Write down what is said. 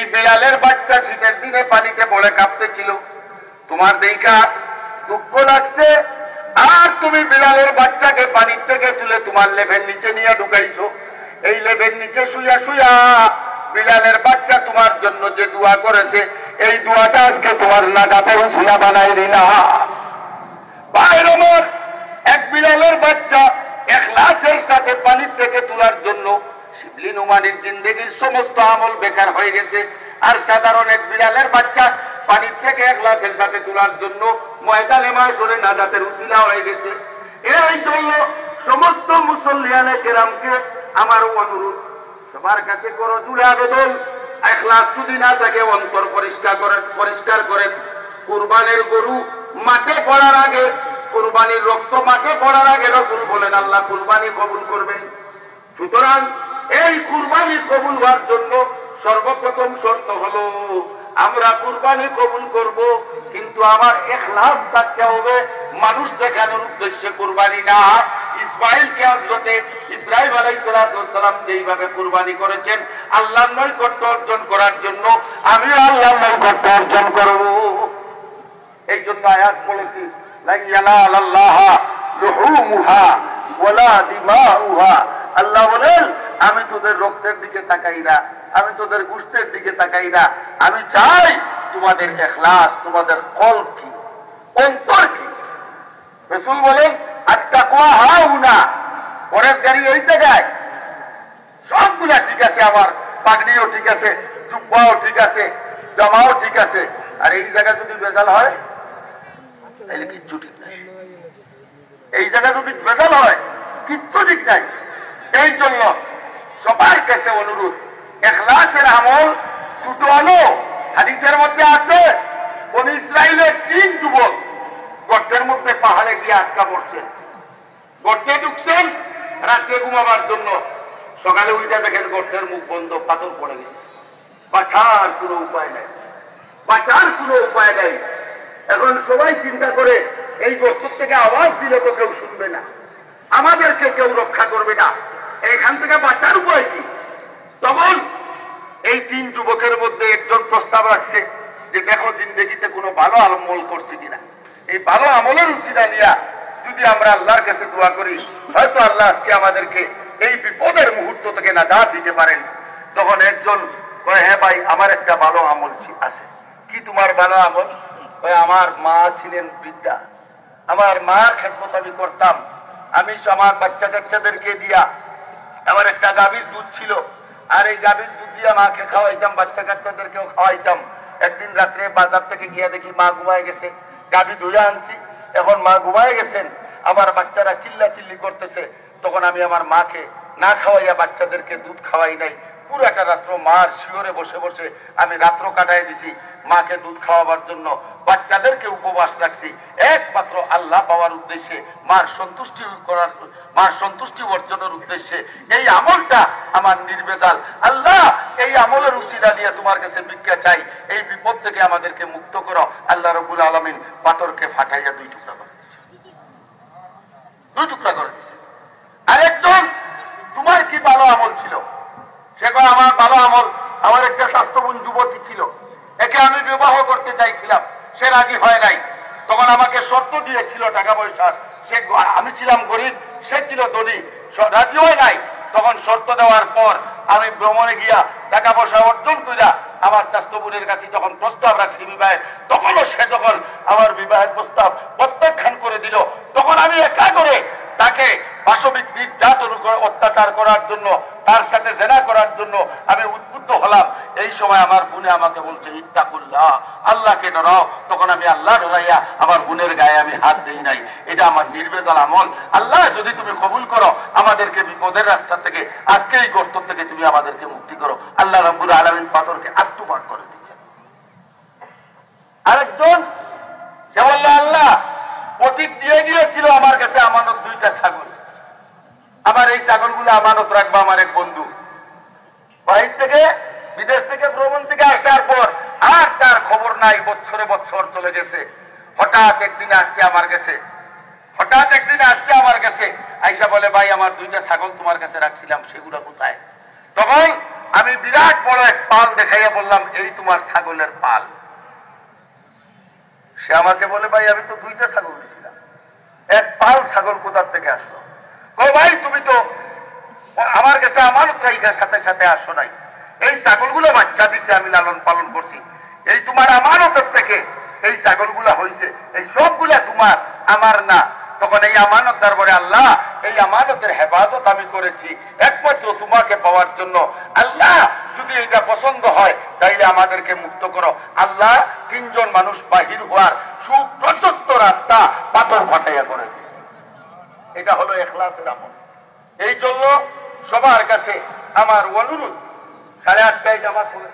এই বিলালের বাচ্চা শীতের দিনে পানিতে পড়ে কাঁপতেছিল, তোমার দেখা দুঃখ লাগছে, আর তুমি বিলালের বাচ্চাকে পানির থেকে তুলে তোমার লেভের নিচে নিয়ে ঢুকাইছো। এই লেভের নিচে শুয়া শুয়া বিলালের বাচ্চা তোমার জন্য যে দোয়া করেছে, এই দোয়াটা আজকে তোমার নাগাতে উসিলা বানাই দিলা। ভাইর আমার, এক বিলালের বাচ্চা ইখলাসের সাথে পানির থেকে তোলার জন্য শিবলি নুমানির জিন্দেগির সমস্ত আমল বেকার হয়ে গেছে। আর সাধারণ এক বিলালের বাচ্চা পানির থেকে ইখলাসের সাথে তোলার জন্য ময়দানে মাশরে নাজাতের উসিলা হয়ে গেছে। এই জন্য সমস্ত মুসল্লিয়ানে কেরামকে আমার অনুরোধ, সবার কাছে করো জুড়ে আবেদন, ইখলাস যদি না থাকে অন্তর পরিষ্কার করেন। কুরবানির গরু মাঠে পড়ার আগে, কুরবানির রক্ত মাঠে পড়ার আগে রাসূল বলেন আল্লাহ কুরবানি কবুল করবেন। সুতরাং এই কুরবানি কবুল হওয়ার জন্য সর্বপ্রথম শর্ত হলো আমরা কুরবানি কবুল করব, কিন্তু আমার ইখলাস থাকতে হবে, মানুষ দেখানোর উদ্দেশ্যে কুরবানি না। ইসমাঈলকে হযরতে ইব্রাহিম আলাইহিস সালাম যেইভাবে কুরবানি করেছেন আল্লাহর নৈকট্য অর্জন করার জন্য, আমিও আল্লাহর নৈকট্য অর্জন করব। এই জন্য আয়াত বলেছি লান ইয়ানালাল্লাহা লুহুমুহা ওয়ালা দিমাউহা। আল্লাহ বলেন আমি তোদের রক্তের দিকে তাকাই না, আমি তোদের গোশতের দিকে তাকাই না, আমি চাই তোমাদের ইখলাস, তোমাদের কলব কি, অন্তর কি। রাসূল বলেন আত-তাকওয়া হাউনা, পরেশগারি এই জায়গায়। সবগুলা ঠিক আছে, আমার পাগড়িও ঠিক আছে, জুব্বাও ঠিক আছে, জামাও ঠিক আছে, আর এই জায়গা যদি ভেজাল হয় তাহলে কিচ্ছু ঠিক নাই। এই জায়গা যদি ভেজাল হয় কিচ্ছু ঠিক নাই। এই জন্য সবার কাছে অনুরোধ, ইখলাসের আমল ছোট হলো। হাদিসের মধ্যে আছে বনী ইসরাইলের 3 যুবক গর্তের মধ্যে পাহাড়ে গিয়ে আটকা পড়ছেন, গর্তে ঢুকছেন রাতে ঘুমাবার জন্য, সকালে উঠে দেখেন গর্তের মুখ বন্ধ, পাথর পড়ে গেছে। বাঁচার কোনো উপায় নাই, বাঁচার কোনো উপায় নাই। এখন সবাই চিন্তা করে এই গর্ত থেকে আওয়াজ দিলে তো কেউ শুনবে না, আমাদেরকে কেউ রক্ষা করবে না, এখান থেকে বাঁচার উপায় কি? তখন এই 3 যুবকের মধ্যে একজন প্রস্তাব রাখছে যে দেখো জিন্দেগিতে কোনো ভালো আমল করছে কিনা, এই ভালো আমলের উসিলা নিয়া যদি আমরা আল্লাহর কাছে দোয়া করি, হয়তো আল্লাহ আজকে আমাদেরকে এই বিপদের মুহূর্ত থেকে নাজাত দিতে পারেন। তখন একজন কয় হ্যাঁ ভাই আমার একটা ভালো আমল আছে। কি তোমার ভালো আমল? কয় আমার মা ছিলেন বৃদ্ধা, আমার মা খেদমত আমি করতাম, আমি আমার বাচ্চা কাচ্চাদেরকে দিয়া, আমার একটা গাভীর দুধ ছিল, আর এই গাভীর দুধ দিয়া মাকে খাওয়াইতাম, বাচ্চা কাচ্চাদেরকেও খাওয়াইতাম। একদিন রাত্রে বাজার থেকে গিয়া দেখি মা ঘুমায় গেছে, গাভী ধুয়ে আনছি, এখন মা ঘুমায় গেছেন, আমার বাচ্চারা চিল্লা চিল্লি করতেছে। তখন আমি আমার মাকে না খাওয়াইয়া বাচ্চাদেরকে দুধ খাওয়াই নাই, পুরাটা রাত্র মার শিওরে বসে বসে আমি রাত্র কাটাই দিছি মাকে দুধ খাওয়াবার জন্য, বাচ্চাদেরকে উপবাস রাখছি একমাত্র আল্লাহ পাওয়ার উদ্দেশ্যে, মার সন্তুষ্টি অর্জনের উদ্দেশ্যে। এই আমলটা আমার নির্বেজাল। আল্লাহ এই আমলের উসিলা নিয়ে তোমার কাছে ভিক্ষা চাই, এই বিপদ থেকে আমাদেরকে মুক্ত করো। আল্লাহ রাব্বুল আলামিন পাথরকে ফাটাইয়া 2 টুকরা করে দিয়েছে, 2 টুকরা করে দিয়েছে। আরেকজন তোমার কি ভালো আমল ছিল? সে কয় আমার ভালো আমল, আমার একটা স্বাস্থ্যবান যুবতী ছিল, একে আমি বিবাহ করতে চাইছিলাম, সে রাজি হয় নাই। তখন আমাকে শর্ত দিয়েছিল টাকা পয়সার, আমি ছিলাম গরিব, সে ছিল ধনী, রাজি হয় নাই। তখন শর্ত দেওয়ার পর আমি ভ্রমণে গিয়া টাকা পয়সা অর্জন করিয়া আমার স্বাস্থ্যবোনের কাছে যখন প্রস্তাব রাখছি বিবাহের, তখনও সে যখন আমার বিবাহের প্রস্তাব প্রত্যাখ্যান করে দিল, তখন আমি একা করে তাকে পাশবিক নির্যাতন অত্যাচার করার জন্য, তার সাথে জেনা করার জন্য আমি উদ্বুদ্ধ হলাম। এই সময় আমার বোনে আমাকে বলছে ইত্তাকুল্লাহ, আল্লাহকে ডরাও। তখন আমি আল্লাহ ডরাইয়া আমার বোনের গায়ে আমি হাত দেই নাই। এটা আমার নির্বেজাল আমল। আল্লাহ যদি তুমি কবুল করো আমাদেরকে বিপদের রাস্তা থেকে, আজকে এই গর্ত থেকে তুমি আমাদেরকে মুক্তি করো। আল্লাহ রাব্বুল আলামিন পাথরকে আত্মপাত করে দিচ্ছে। আরেকজন সে বলল আল্লাহ প্রতীক দিয়ে গিয়েছিল আমার কাছে আমানত 2টা ছাগল, আমার এই ছাগলগুলো আমানত রাখবো আমার এক বন্ধু। বাইরে থেকে বিদেশ থেকে ভ্রমণ থেকে আসার পর আর তার খবর নাই, বছরে বছর চলে গেছে। হঠাৎ একদিন আসছে আমার কাছে, আইসা বলে ভাই আমার 2টা ছাগল তোমার কাছে রাখছিলাম, সেগুলো কোথায়? তখন আমি বিরাট বড় এক পাল দেখাইয়া বললাম, এই তোমার ছাগলের পাল। সে আমাকে বলে, ভাই আমি তো 2টা ছাগল দিয়েছিলাম, এক পাল ছাগল কোথার থেকে আসলো? ভাই তুমি তো আমার কাছে আমানত রাইখার সাথে সাথে আসো নাই, এই ছাগলগুলো বাচ্চা দিছে, আমি লালন পালন করছি, এই তোমার আমানতের থেকে এই ছাগলগুলা হয়েছে, এই সবগুলা তোমার, আমার না। তখন এই আমানত দরবারে, আল্লাহ এই আমানতের হেফাজত আমি করেছি একমাত্র তোমাকে পাওয়ার জন্য, আল্লাহ যদি এটা পছন্দ হয় তাইলে আমাদেরকে মুক্ত করো। আল্লাহ 3 জন মানুষ বাহির হওয়ার সুপ্রশস্ত রাস্তা পাথর ফাটাইয়া করে দিয়েছে। এটা হলো ইখলাসের আমল। এই জন্য সবার কাছে আমার অনুরোধ, 8:30টায় জামাত হবে।